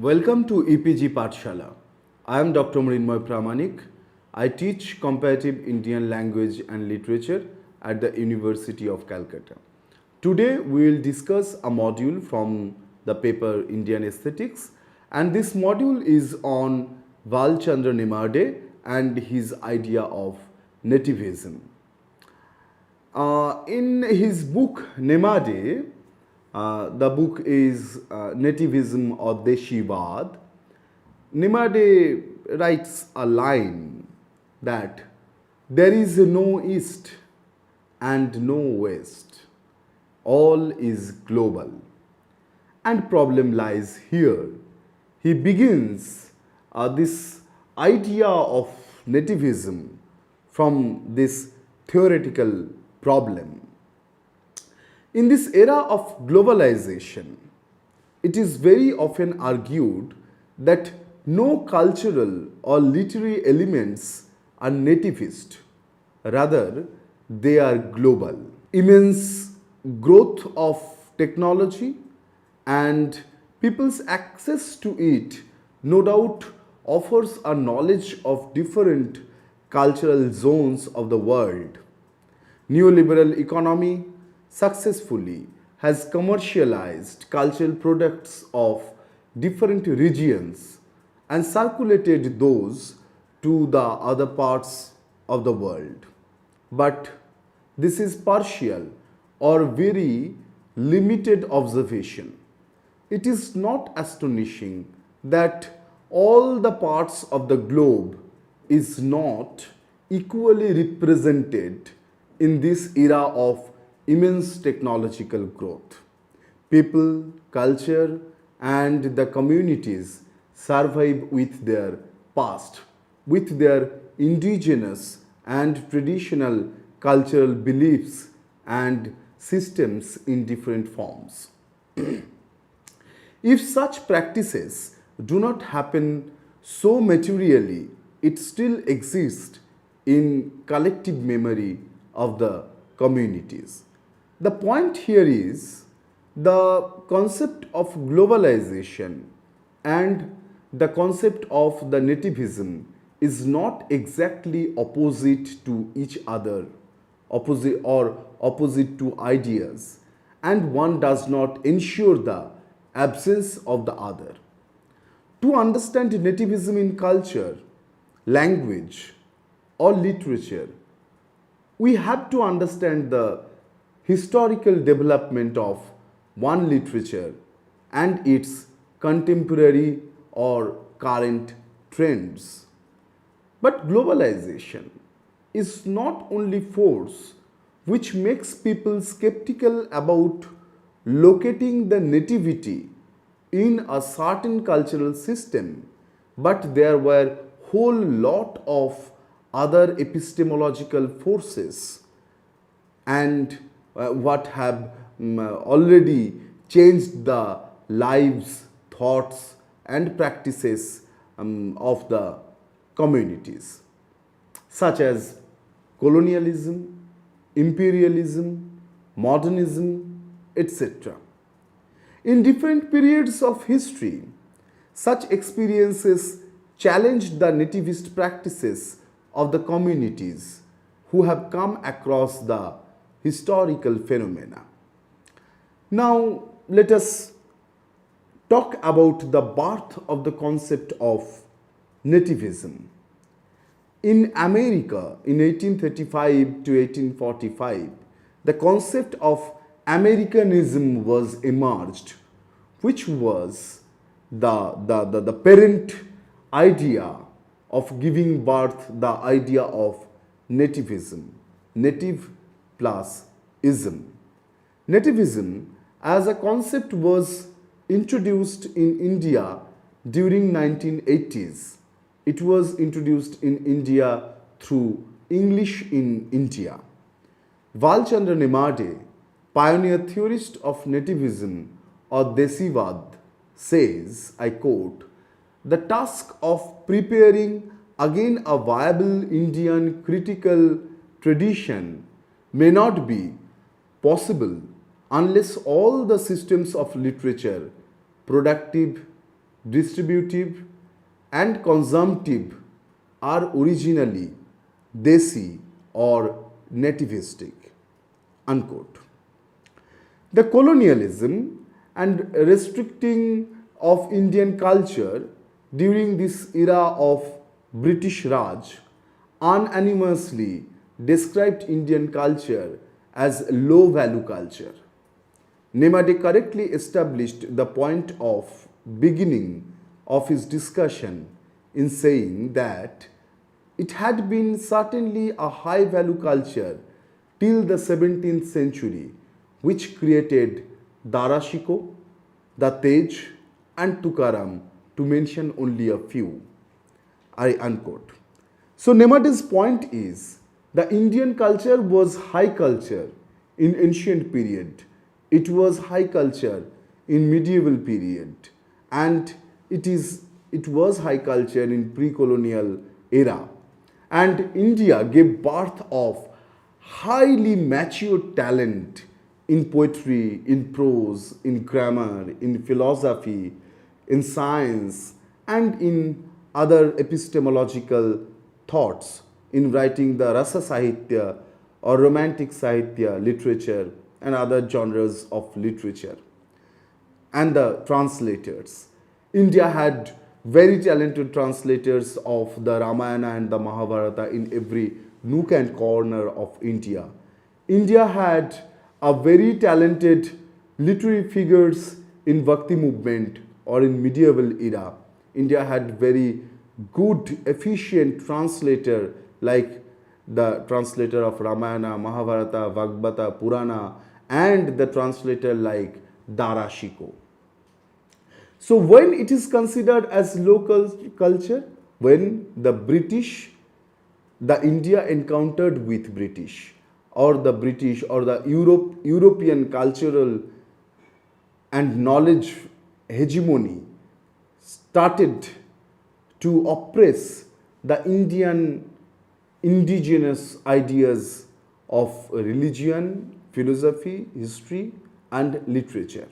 Welcome to EPG Pathshala. I am Dr. Mrinmoy Pramanik. I teach comparative Indian language and literature at the University of Calcutta. Today we will discuss a module from the paper Indian Aesthetics, and this module is on Balachandra Nemade and his idea of Nativism. In his book Nemade, the book is Nativism or Deshivad. Nemade writes a line that there is no East and no West, all is global. And problem lies here. He begins this idea of nativism from this theoretical problem. In this era of globalization, it is very often argued that no cultural or literary elements are nativist, rather they are global. Immense growth of technology and people's access to it no doubt offers a knowledge of different cultural zones of the world. Neoliberal economy successfully has commercialized cultural products of different regions and circulated those to the other parts of the world. But this is partial or very limited observation. It is not astonishing that all the parts of the globe is not equally represented in this era of immense technological growth. People, culture, and the communities survive with their past, with their indigenous and traditional cultural beliefs and systems in different forms. If such practices do not happen so materially, it still exists in collective memory of the communities. The point here is the concept of globalization and the concept of the nativism is not exactly opposite to each other, opposite to ideas, and one does not ensure the absence of the other. To understand nativism in culture, language, or literature, we have to understand the historical development of one literature and its contemporary or current trends. But globalization is not only force which makes people skeptical about locating the nativity in a certain cultural system, but there were whole lot of other epistemological forces and what have already changed the lives, thoughts and practices of the communities, such as colonialism, imperialism, modernism, etc. In different periods of history, such experiences challenged the nativist practices of the communities who have come across the historical phenomena. Now, let us talk about the birth of the concept of nativism. In America, in 1835 to 1845, the concept of Americanism was emerged, which was the parent idea of giving birth the idea of nativism, native plus ism. Nativism as a concept was introduced in India during 1980s. It was introduced in India through English in India. Balachandra Nemade, pioneer theorist of nativism or Deshivad, says, I quote, "The task of preparing again a viable Indian critical tradition may not be possible unless all the systems of literature, productive, distributive, and consumptive are originally desi or nativistic. Unquote. The colonialism and restricting of Indian culture during this era of British Raj unanimously described Indian culture as low value culture. Nemade correctly established the point of beginning of his discussion in saying that it had been certainly a high value culture till the 17th century, which created Darashiko, the Tej, and Tukaram, to mention only a few. I unquote. So Nemade's point is the Indian culture was high culture in ancient period. It was high culture in medieval period, and it was high culture in pre-colonial era. And India gave birth of highly mature talent in poetry, in prose, in grammar, in philosophy, in science, and in other epistemological thoughts, in writing the Rasa Sahitya or Romantic Sahitya literature and other genres of literature. And the translators. India had very talented translators of the Ramayana and the Mahabharata in every nook and corner of India. India had a very talented literary figures in Bhakti movement or in medieval era. India had very good, efficient translator like the translator of Ramayana, Mahabharata, Bhagavata, Purana, and the translator like Darashiko. So when it is considered as local culture, when the British, the India encountered with British or the European cultural and knowledge hegemony started to oppress the Indian indigenous ideas of religion, philosophy, history, and literature.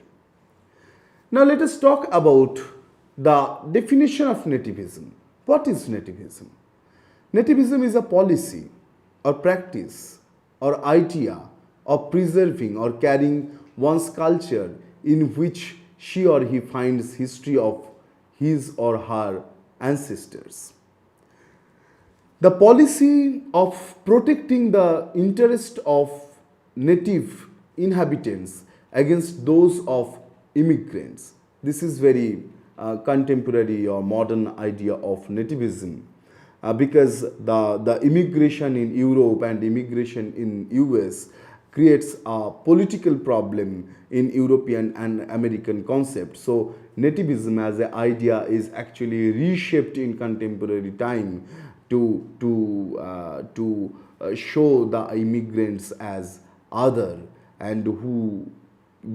Now let us talk about the definition of nativism. What is nativism? Nativism is a policy or practice or idea of preserving or carrying one's culture in which she or he finds history of his or her ancestors. The policy of protecting the interest of native inhabitants against those of immigrants. This is very contemporary or modern idea of nativism because the immigration in Europe and immigration in US creates a political problem in European and American concept. So nativism as an idea is actually reshaped in contemporary time to show the immigrants as other and who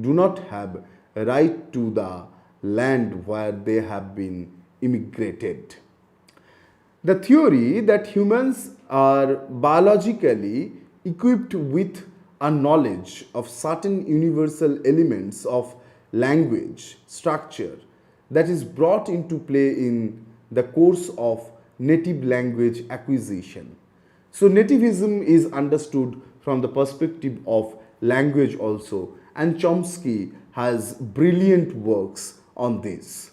do not have a right to the land where they have been immigrated. The theory that humans are biologically equipped with a knowledge of certain universal elements of language structure that is brought into play in the course of native language acquisition. So nativism is understood from the perspective of language also, and Chomsky has brilliant works on this.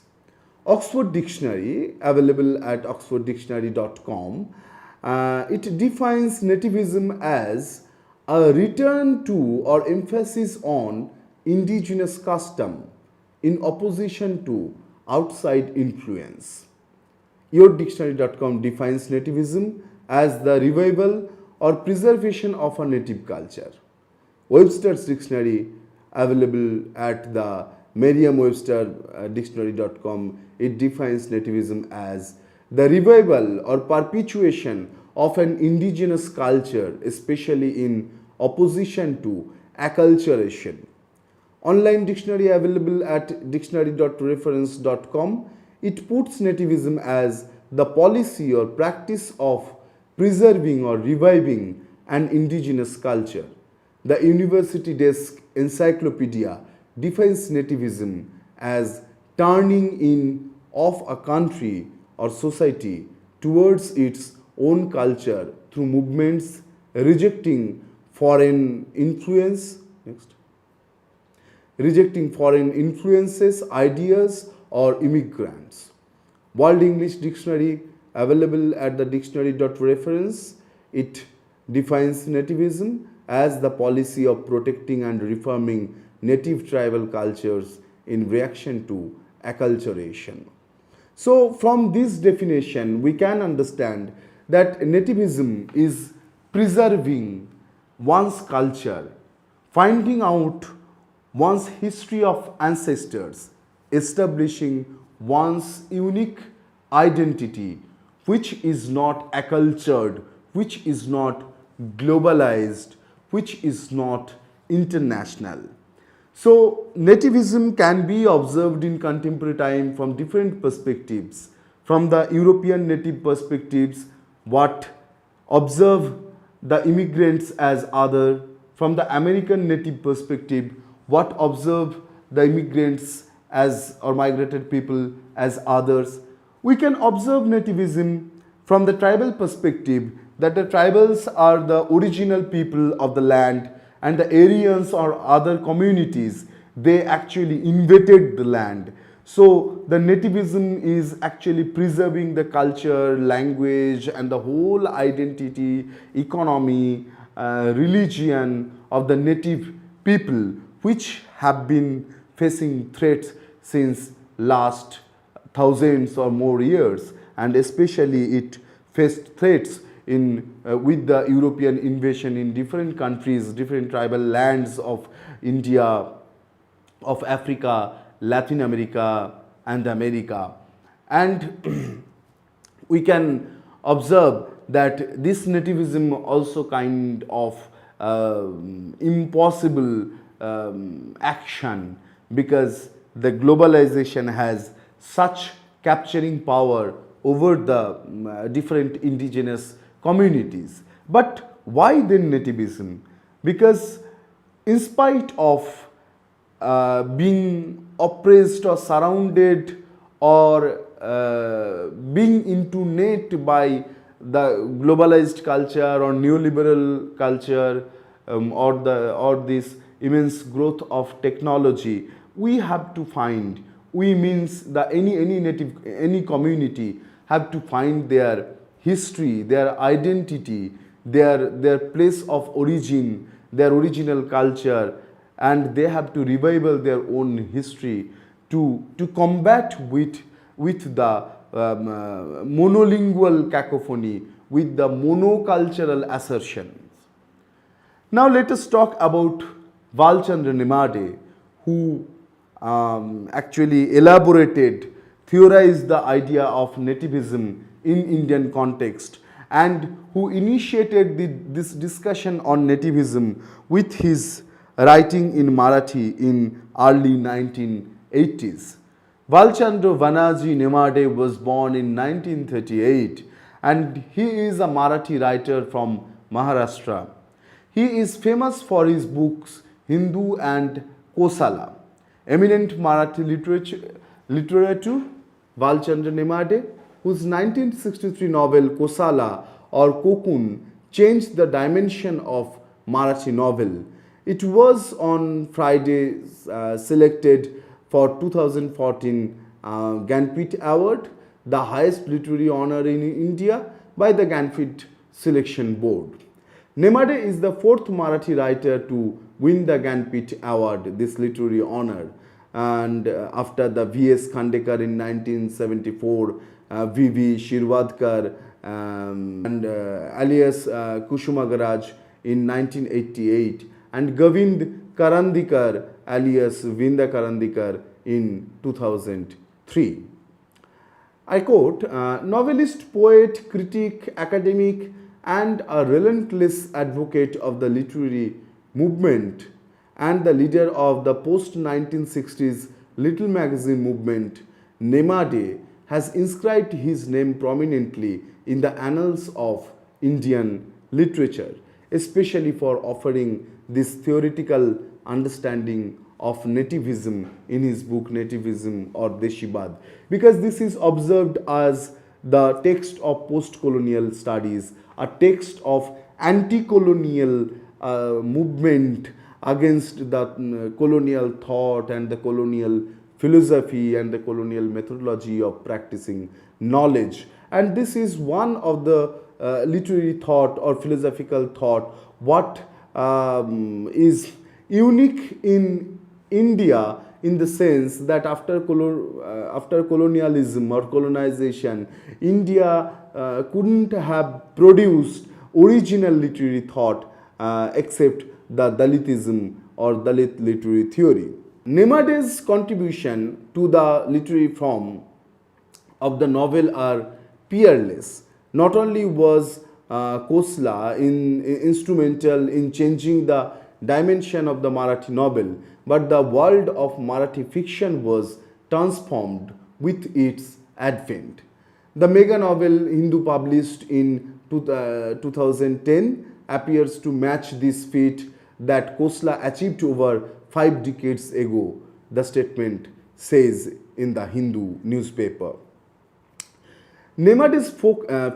Oxford Dictionary, available at oxforddictionary.com, it defines nativism as a return to or emphasis on indigenous custom in opposition to outside influence. Yourdictionary.com defines nativism as the revival or preservation of a native culture. Webster's Dictionary, available at the Merriam-Webster dictionary.com, it defines nativism as the revival or perpetuation of an indigenous culture, especially in opposition to acculturation. Online dictionary, available at dictionary.reference.com, it puts nativism as the policy or practice of preserving or reviving an indigenous culture. The University Desk Encyclopedia defines nativism as turning in of a country or society towards its own culture through movements rejecting foreign influence. Next. Rejecting foreign influences, ideas, or immigrants. World English Dictionary available at the dictionary.reference. It defines nativism as the policy of protecting and reforming native tribal cultures in reaction to acculturation. So, from this definition, we can understand that nativism is preserving one's culture, finding out one's history of ancestors, establishing one's unique identity, which is not accultured, which is not globalized, which is not international. So, nativism can be observed in contemporary time from different perspectives. From the European native perspectives, what observe the immigrants as other. From the American native perspective, what observe the immigrants as or migrated people as others. We can observe nativism from the tribal perspective, that the tribals are the original people of the land, and the Aryans or other communities, they actually invaded the land. So the nativism is actually preserving the culture, language, and the whole identity, economy, religion of the native people, which have been facing threats since last thousands or more years, and especially it faced threats in with the European invasion in different countries, different tribal lands of India, of Africa, Latin America, and America. And we can observe that this nativism also kind of impossible action, because the globalization has such capturing power over the different indigenous communities. But why then nativism? Because in spite of being oppressed or surrounded or being intonated by the globalized culture or neoliberal culture, or this immense growth of technology, we have to find, we means that any community have to find their history, their identity, their place of origin, their original culture, and they have to revival their own history to combat with the monolingual cacophony, with the monocultural assertions. Now let us talk about Balachandra Nemade, who actually elaborated, theorized the idea of nativism in Indian context, and who initiated this discussion on nativism with his writing in Marathi in early 1980s. Balachandra Vanaji Nemade was born in 1938, and he is a Marathi writer from Maharashtra. He is famous for his books Hindu and Kosala. Eminent Marathi literature, Balachandra Nemade, whose 1963 novel Kosala or Kokun changed the dimension of Marathi novel. It was on Friday selected for 2014 Gyanpith Award, the highest literary honor in India by the Gyanpith Selection Board. Nemade is the fourth Marathi writer to win the Gyanpith Award, this literary honor. And after the V.S. Khandekar in 1974, V.V. Shirvadkar and alias Kushumagaraj in 1988, and Govind Karandikar alias Vinda Karandikar in 2003. I quote, novelist, poet, critic, academic, and a relentless advocate of the literary movement and the leader of the post-1960s Little Magazine movement, Nemade has inscribed his name prominently in the annals of Indian literature, especially for offering this theoretical understanding of nativism in his book Nativism or Deshibad, because this is observed as the text of post-colonial studies, a text of anti-colonial movement against the colonial thought and the colonial philosophy and the colonial methodology of practicing knowledge. And this is one of the literary thought or philosophical thought what is unique in India, in the sense that after colonialism or colonization, India couldn't have produced original literary thought except the Dalitism or Dalit literary theory. Nemades' contribution to the literary form of the novel are peerless. Not only was Khosla instrumental in changing the dimension of the Marathi novel, but the world of Marathi fiction was transformed with its advent. The mega novel Hindu, published in 2010, appears to match this feat that Khosla achieved over 5 decades ago, the statement says in the Hindu newspaper. Nemade's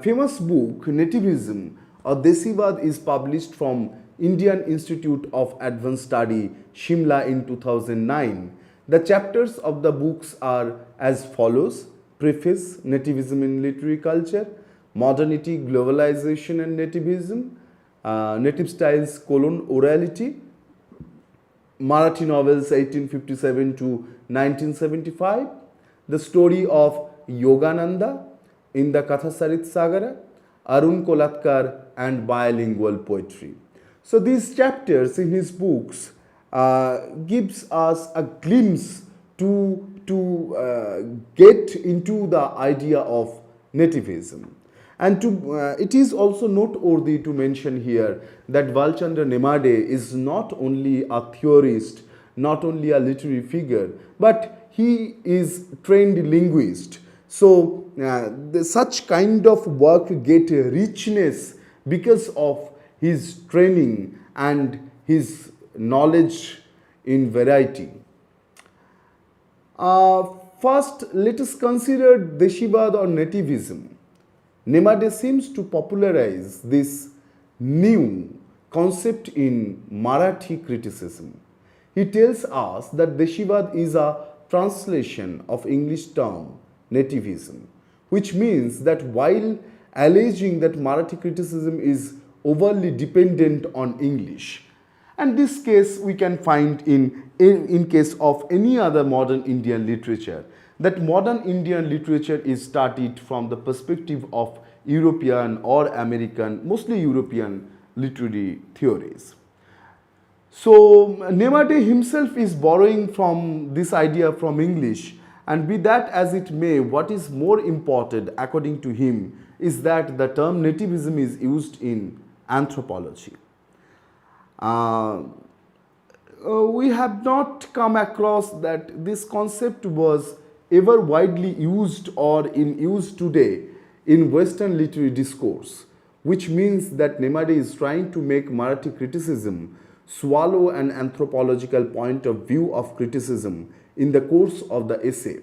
famous book Nativism or Desivad is published from Indian Institute of Advanced Study, Shimla in 2009. The chapters of the books are as follows: Preface, Nativism in Literary Culture; Modernity, Globalization and Nativism; Native Styles, Orality; Marathi Novels 1857 to 1975; The Story of Yogananda in the Kathasarit Sagara; Arun Kolatkar, and Bilingual Poetry. So these chapters in his books gives us a glimpse to get into the idea of nativism. And it is also noteworthy to mention here that Balachandra Nemade is not only a theorist, not only a literary figure, but he is trained linguist. So such kind of work get richness because of his training and his knowledge in variety. First, let us consider Deshibad or nativism. Nemade seems to popularize this new concept in Marathi criticism. He tells us that Deshibad is a translation of English term nativism, which means that while alleging that Marathi criticism is overly dependent on English, and this case we can find in case of any other modern Indian literature, that modern Indian literature is studied from the perspective of European or American, mostly European literary theories. So Nemade himself is borrowing from this idea from English, and be that as it may, what is more important according to him is that the term nativism is used in anthropology. We have not come across that this concept was ever widely used or in use today in Western literary discourse, which means that Nemade is trying to make Marathi criticism swallow an anthropological point of view of criticism in the course of the essay.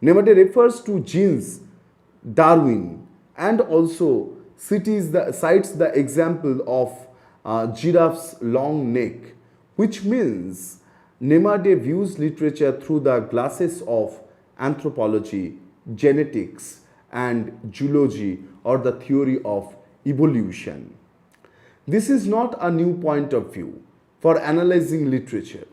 Nemade refers to genes, Darwin, and also cites the example of giraffe's long neck, which means Nemade views literature through the glasses of anthropology, genetics, and zoology, or the theory of evolution. This is not a new point of view for analyzing literature,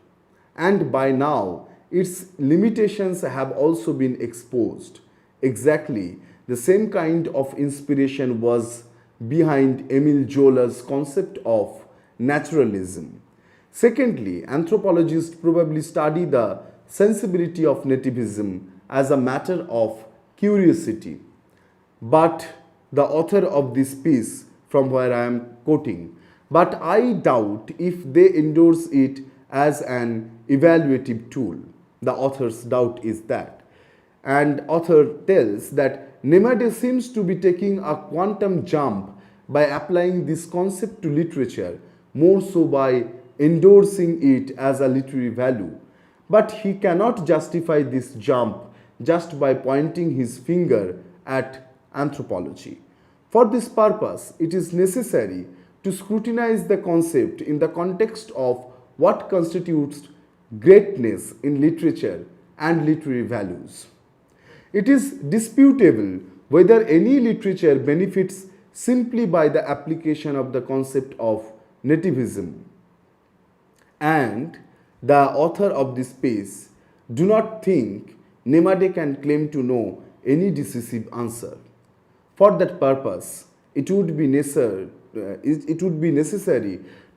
and by now its limitations have also been exposed. Exactly the same kind of inspiration was behind Emile Zola's concept of naturalism. Secondly, anthropologists probably study the sensibility of nativism as a matter of curiosity. But the author of this piece, from where I am quoting, but I doubt if they endorse it as an evaluative tool. The author's doubt is that. And author tells that Nemade seems to be taking a quantum jump by applying this concept to literature, more so by endorsing it as a literary value. But he cannot justify this jump just by pointing his finger at anthropology. For this purpose, it is necessary to scrutinize the concept in the context of what constitutes greatness in literature and literary values. It is disputable whether any literature benefits simply by the application of the concept of nativism, and the author of this piece do not think Nemade can claim to know any decisive answer. For that purpose, it would be necessary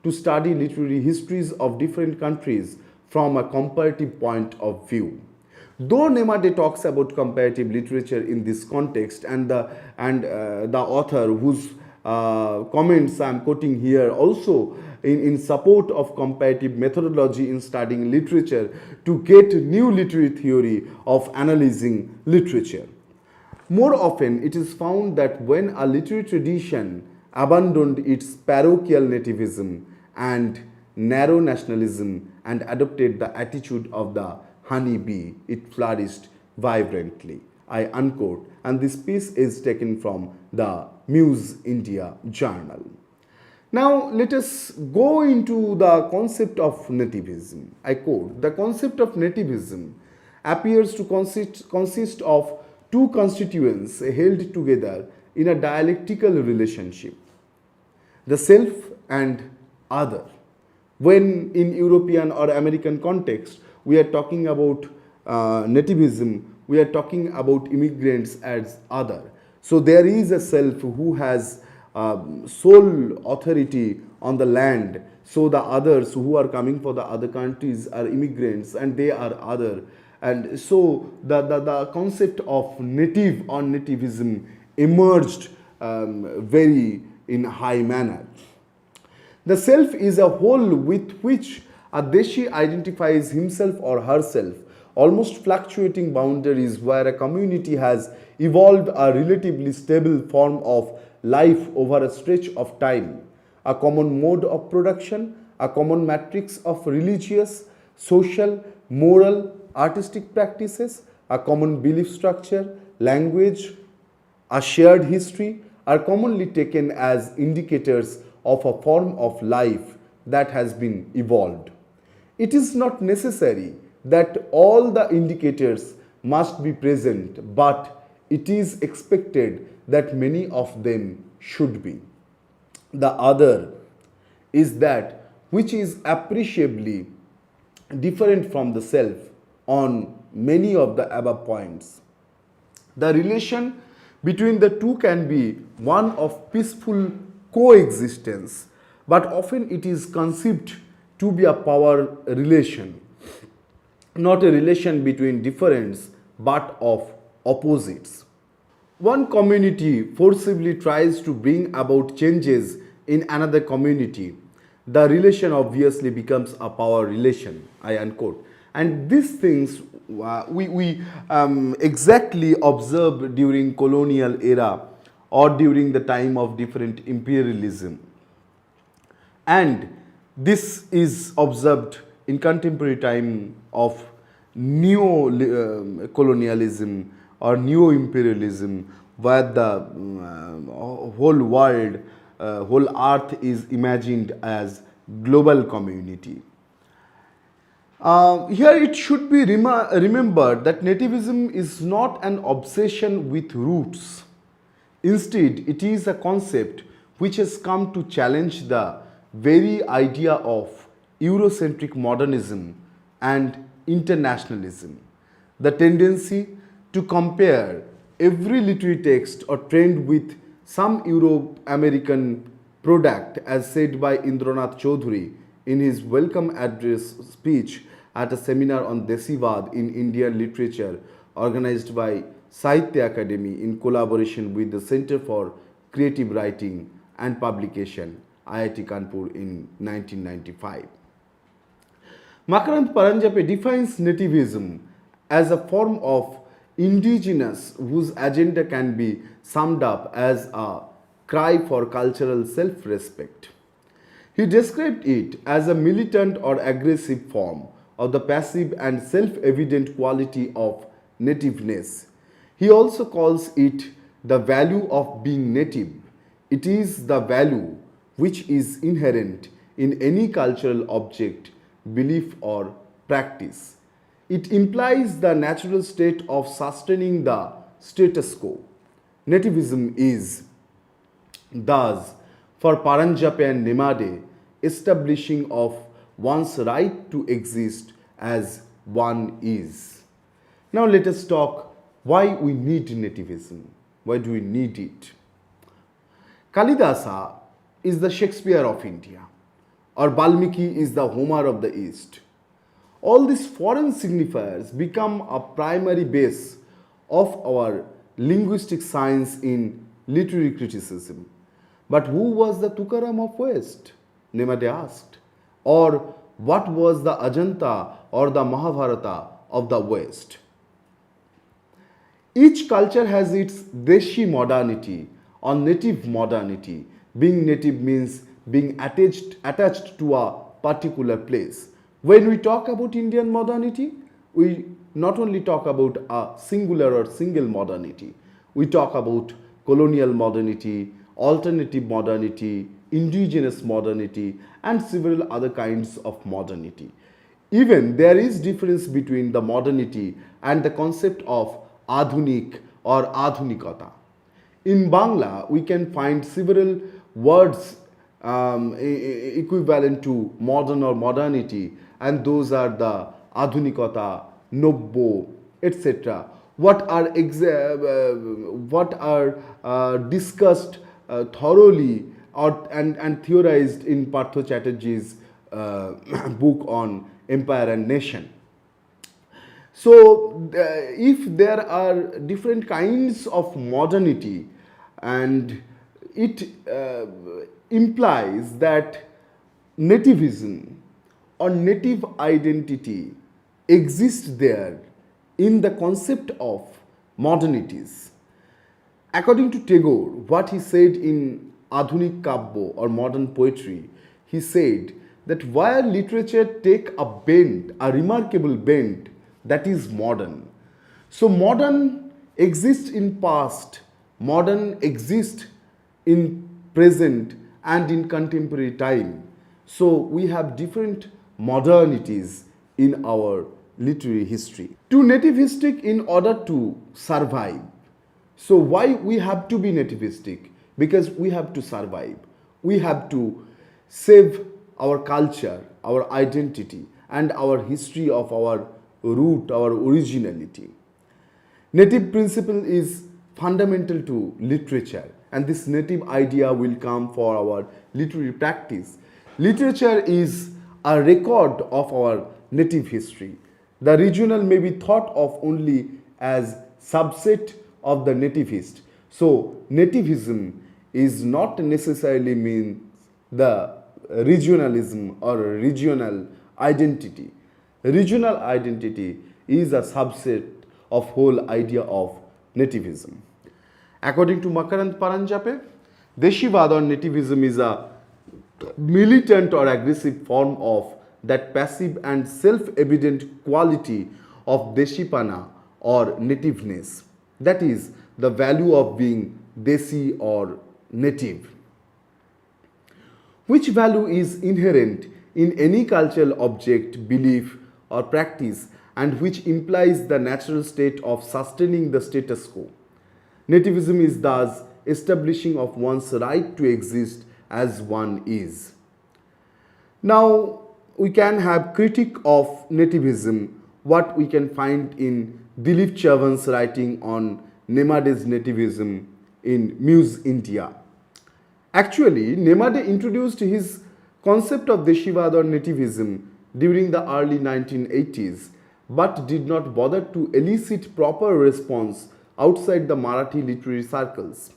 to study literary histories of different countries from a comparative point of view. Though Nemade talks about comparative literature in this context, and the author whose comments I am quoting here also in support of comparative methodology in studying literature to get new literary theory of analyzing literature. More often, it is found that when a literary tradition abandoned its parochial nativism and narrow nationalism and adopted the attitude of the honeybee, it flourished vibrantly. I unquote, and this piece is taken from the Muse India journal. Now, let us go into the concept of nativism. I quote, the concept of nativism appears to consist of two constituents held together in a dialectical relationship, the self and other. When in European or American context, we are talking about nativism, we are talking about immigrants as other. So there is a self who has sole authority on the land. So the others who are coming for the other countries are immigrants and they are other. And so the concept of native or nativism emerged very in high manner. The self is a whole with which a Deshi identifies himself or herself, almost fluctuating boundaries where a community has evolved a relatively stable form of life over a stretch of time, a common mode of production, a common matrix of religious, social, moral, artistic practices, a common belief structure, language, a shared history are commonly taken as indicators of a form of life that has been evolved. It is not necessary that all the indicators must be present, but it is expected that many of them should be. The other is that which is appreciably different from the self on many of the above points. The relation between the two can be one of peaceful coexistence, but often it is conceived to be a power relation, not a relation between differents but of opposites. One community forcibly tries to bring about changes in another community. The relation obviously becomes a power relation, I unquote. And these things we exactly observed during colonial era or during the time of different imperialism. And this is observed in contemporary time of neo-colonialism or neo-imperialism, where the whole world, whole earth is imagined as global community. Here it should be remembered that nativism is not an obsession with roots. Instead, it is a concept which has come to challenge the very idea of Eurocentric modernism and internationalism. The tendency to compare every literary text or trend with some Euro-American product, as said by Indranath Chaudhuri in his welcome address speech at a seminar on Desivad in Indian literature organized by Sahitya Academy in collaboration with the Center for Creative Writing and Publication, IIT Kanpur in 1995. Makarand Paranjape defines nativism as a form of indigenous whose agenda can be summed up as a cry for cultural self-respect. He described it as a militant or aggressive form, of the passive and self-evident quality of nativeness. He also calls it the value of being native. It is the value which is inherent in any cultural object, belief, or practice. It implies the natural state of sustaining the status quo. Nativism is, thus, for Paranjape and Nemade, establishing of one's right to exist as one is. Now let us talk why we need nativism. Why do we need it? Kalidasa is the Shakespeare of India, or Balmiki is the Homer of the East. All these foreign signifiers become a primary base of our linguistic science in literary criticism. But who was the Tukaram of West? Nemade asked. Or what was the Ajanta or the Mahabharata of the West? Each culture has its Deshi modernity or native modernity. Being native means being attached to a particular place. When we talk about Indian modernity, we not only talk about a singular or single modernity, we talk about colonial modernity, alternative modernity, indigenous modernity, and several other kinds of modernity. Even there is difference between the modernity and the concept of adhunik or adhunikata. In Bangla, we can find several words equivalent to modern or modernity, and those are the adhunikata, nobbo, etc. What are discussed thoroughly and theorized in Partho Chatterjee's book on Empire and Nation. So, if there are different kinds of modernity, and it implies that nativism or native identity exists there in the concept of modernities. According to Tagore, what he said in Adhunik Kabbo or modern poetry, he said that while literature take a bend, a remarkable bend, that is modern. So modern exists in past, modern exists in present and in contemporary time. So we have different modernities in our literary history. To nativistic in order to survive. So why we have to be nativistic? Because we have to survive. We have to save our culture, our identity, and our history of our root, our originality. Native principle is fundamental to literature, and this native idea will come for our literary practice. Literature is a record of our native history. The regional may be thought of only as subset of the nativist. So nativism is not necessarily means the regionalism or regional identity. Regional identity is a subset of whole idea of nativism. According to Makarand Paranjape, Deshivad or nativism is a militant or aggressive form of that passive and self-evident quality of Deshipana or nativeness. That is the value of being Desi or native. Which value is inherent in any cultural object, belief, or practice, and which implies the natural state of sustaining the status quo. Nativism is thus establishing of one's right to exist as one is. Now, we can have critique of nativism, what we can find in Dilip Chavan's writing on Nemades nativism in Muse India. Actually, Nemade introduced his concept of Deshivad or nativism during the early 1980s, but did not bother to elicit proper response outside the Marathi literary circles.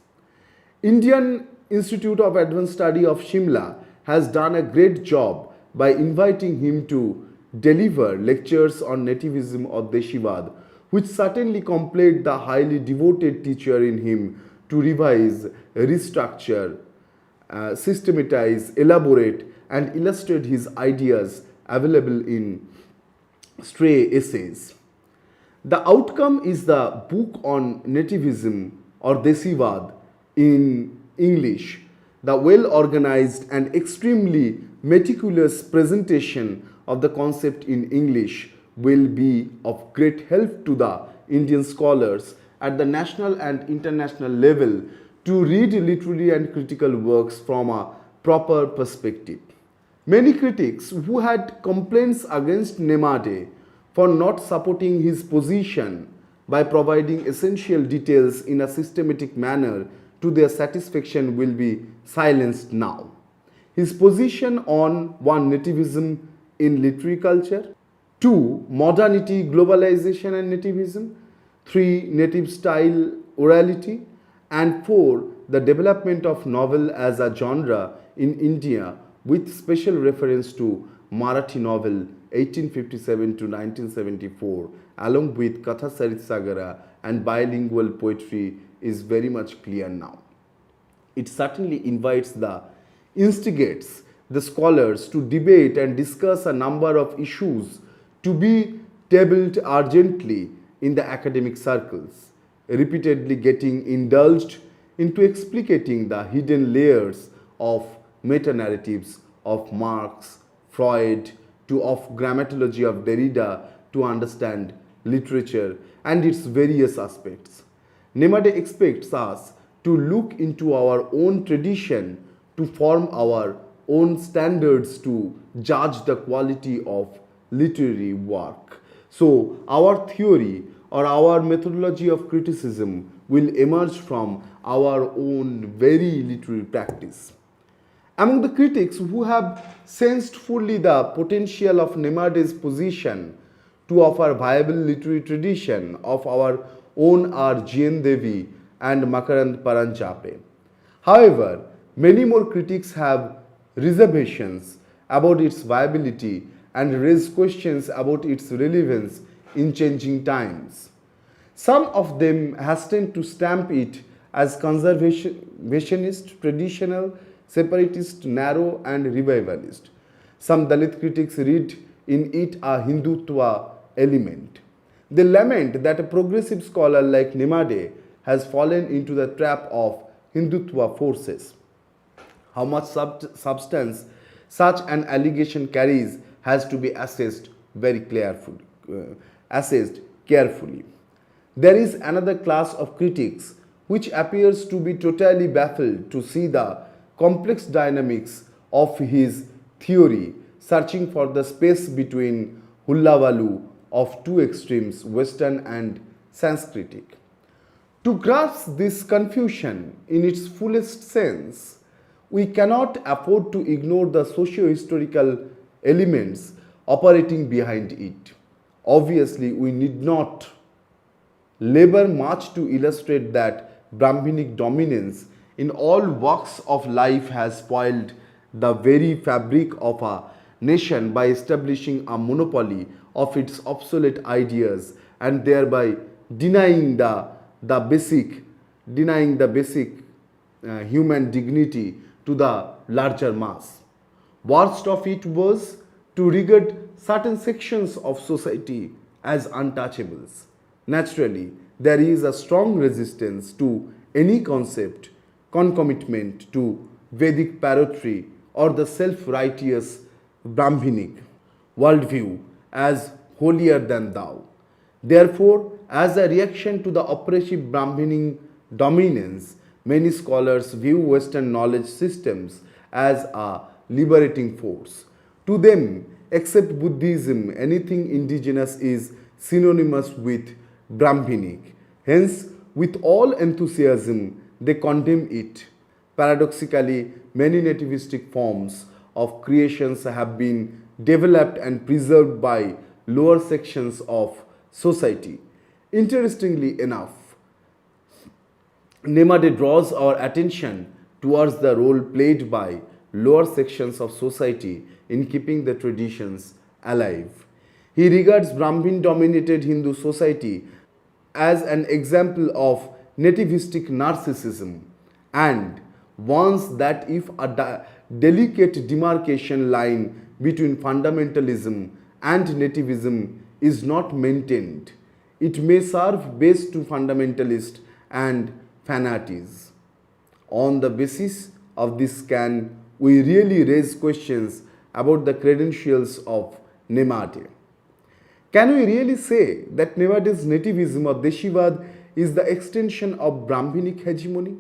Indian Institute of Advanced Study of Shimla has done a great job by inviting him to deliver lectures on nativism or Deshivad, which certainly compelled the highly devoted teacher in him to revise, restructure, systematize, elaborate, and illustrate his ideas available in stray essays. The outcome is the book on Nativism or Desivad in English. The well organized and extremely meticulous presentation of the concept in English will be of great help to the Indian scholars at the national and international level to read literary and critical works from a proper perspective. Many critics who had complaints against Nemade for not supporting his position by providing essential details in a systematic manner to their satisfaction will be silenced now. His position on 1. Nativism in literary culture, 2. Modernity, globalization and nativism, 3. Native style orality, and 4. The development of novel as a genre in India with special reference to Marathi novel 1857 to 1974 along with Katha Sarit Sagara and bilingual poetry is very much clear now. It certainly instigates the scholars to debate and discuss a number of issues to be tabled urgently in the academic circles, repeatedly getting indulged into explicating the hidden layers of meta-narratives of Marx, Freud, to of grammatology of Derrida to understand literature and its various aspects. Nemade expects us to look into our own tradition to form our own standards to judge the quality of literary work. So, our theory or our methodology of criticism will emerge from our own very literary practice. Among the critics who have sensed fully the potential of Nemade's position to offer viable literary tradition of our own are G.N. Devi and Makarand Paranchape. However, many more critics have reservations about its viability and raise questions about its relevance in changing times. Some of them hasten to stamp it as conservationist, traditional, separatist, narrow, and revivalist. Some Dalit critics read in it a Hindutva element. They lament that a progressive scholar like Nemade has fallen into the trap of Hindutva forces. How much substance such an allegation carries has to be assessed carefully. There is another class of critics which appears to be totally baffled to see the complex dynamics of his theory, searching for the space between hullavalu of two extremes, Western and Sanskritic. To grasp this confusion in its fullest sense, we cannot afford to ignore the socio-historical elements operating behind it. Obviously, we need not labor much to illustrate that Brahminic dominance in all walks of life has spoiled the very fabric of a nation by establishing a monopoly of its obsolete ideas and thereby denying the basic human dignity to the larger mass. Worst of it was to regard certain sections of society as untouchables. Naturally, there is a strong resistance to any concept concomitant to Vedic parrotry or the self-righteous Brahminic worldview as holier than thou. Therefore, as a reaction to the oppressive Brahminic dominance, many scholars view Western knowledge systems as a liberating force. To them, except Buddhism, anything indigenous is synonymous with Brahminic. Hence, with all enthusiasm, they condemn it. Paradoxically, many nativistic forms of creations have been developed and preserved by lower sections of society. Interestingly enough, Nemade draws our attention towards the role played by lower sections of society in keeping the traditions alive. He regards Brahmin dominated Hindu society as an example of nativistic narcissism and warns that if a delicate demarcation line between fundamentalism and nativism is not maintained, it may serve best to fundamentalists and fanatics. On the basis of this, can we really raise questions about the credentials of Nemade? Can we really say that Nemades nativism or Deshivad is the extension of Brahminic hegemony?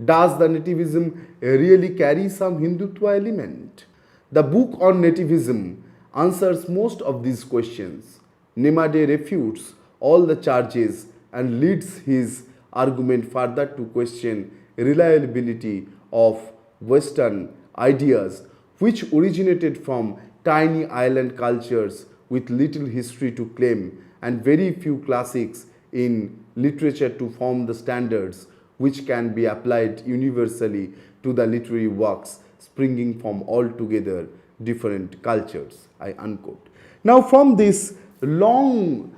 Does the nativism really carry some Hindutva element? The book on nativism answers most of these questions. Nemade refutes all the charges and leads his argument further to question reliability of Western ideas which originated from tiny island cultures with little history to claim and very few classics in literature to form the standards which can be applied universally to the literary works springing from altogether different cultures. I unquote. Now, from this long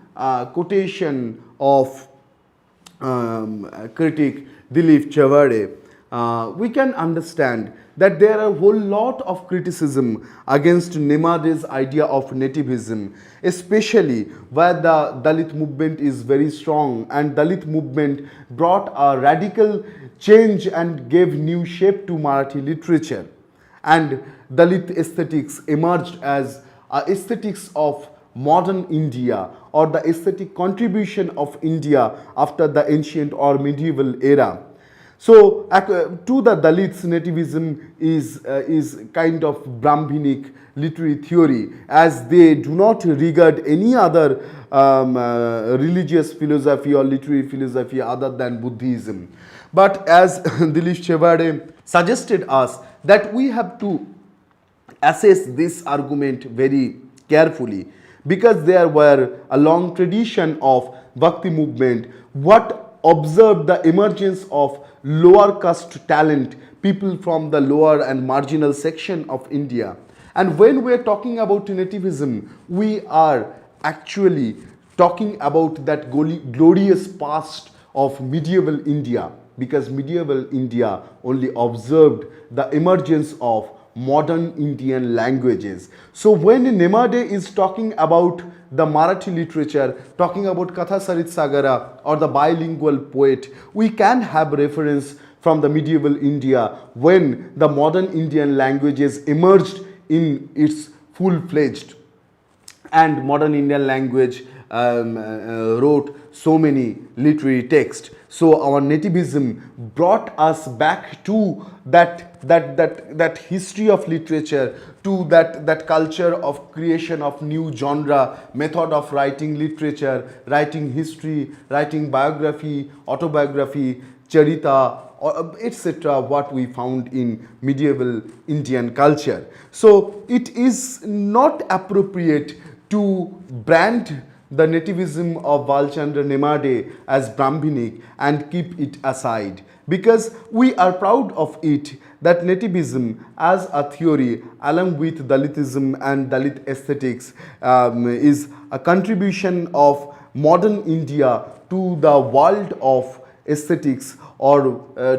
quotation of critic Dilip Chavade, we can understand that there are a whole lot of criticism against Nemade's idea of nativism, especially where the Dalit movement is very strong, and Dalit movement brought a radical change and gave new shape to Marathi literature, and Dalit aesthetics emerged as aesthetics of modern India or the aesthetic contribution of India after the ancient or medieval era. So, to the Dalits, nativism is kind of Brahminic literary theory, as they do not regard any other religious philosophy or literary philosophy other than Buddhism. But as Dilip Chavade suggested us, that we have to assess this argument very carefully, because there were a long tradition of Bhakti movement what observed the emergence of lower caste talent, people from the lower and marginal section of India. And when we are talking about nativism, we are actually talking about that glorious past of medieval India, because medieval India only observed the emergence of modern Indian languages. So when Nemade is talking about the Marathi literature, talking about Katha Sarit Sagara or the bilingual poet, we can have reference from the medieval India when the modern Indian languages emerged in its full-fledged, and modern Indian language wrote so many literary texts. So our nativism brought us back to that history of literature, to that culture of creation of new genre, method of writing literature, writing history, writing biography, autobiography, charita, etc., what we found in medieval Indian culture. So it is not appropriate to brand the nativism of Balachandra Nemade as Brahminic and keep it aside, because we are proud of it that nativism as a theory along with Dalitism and Dalit aesthetics is a contribution of modern India to the world of aesthetics, or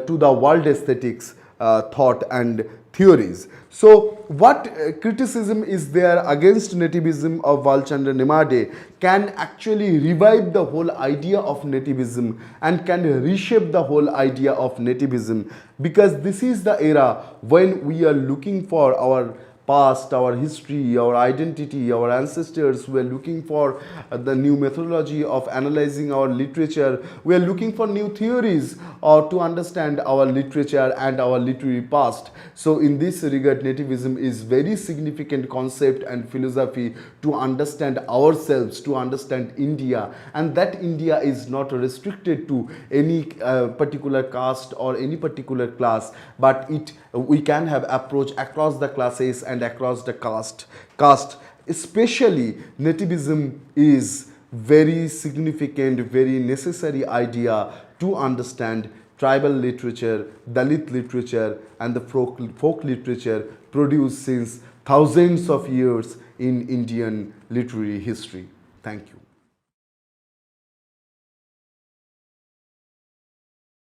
to the world aesthetics thought and theories. So what criticism is there against nativism of Balachandra Nemade can actually revive the whole idea of nativism and can reshape the whole idea of nativism, because this is the era when we are looking for our past, our history, our identity, our ancestors. We are looking for the new methodology of analyzing our literature. We are looking for new theories to understand our literature and our literary past. So in this regard, nativism is very significant concept and philosophy to understand ourselves, to understand India, and that India is not restricted to any particular caste or any particular class, but we can have approach across the classes and across the caste. Especially nativism is very significant, very necessary idea to understand tribal literature, Dalit literature, and the folk literature produced since thousands of years in Indian literary history. Thank you.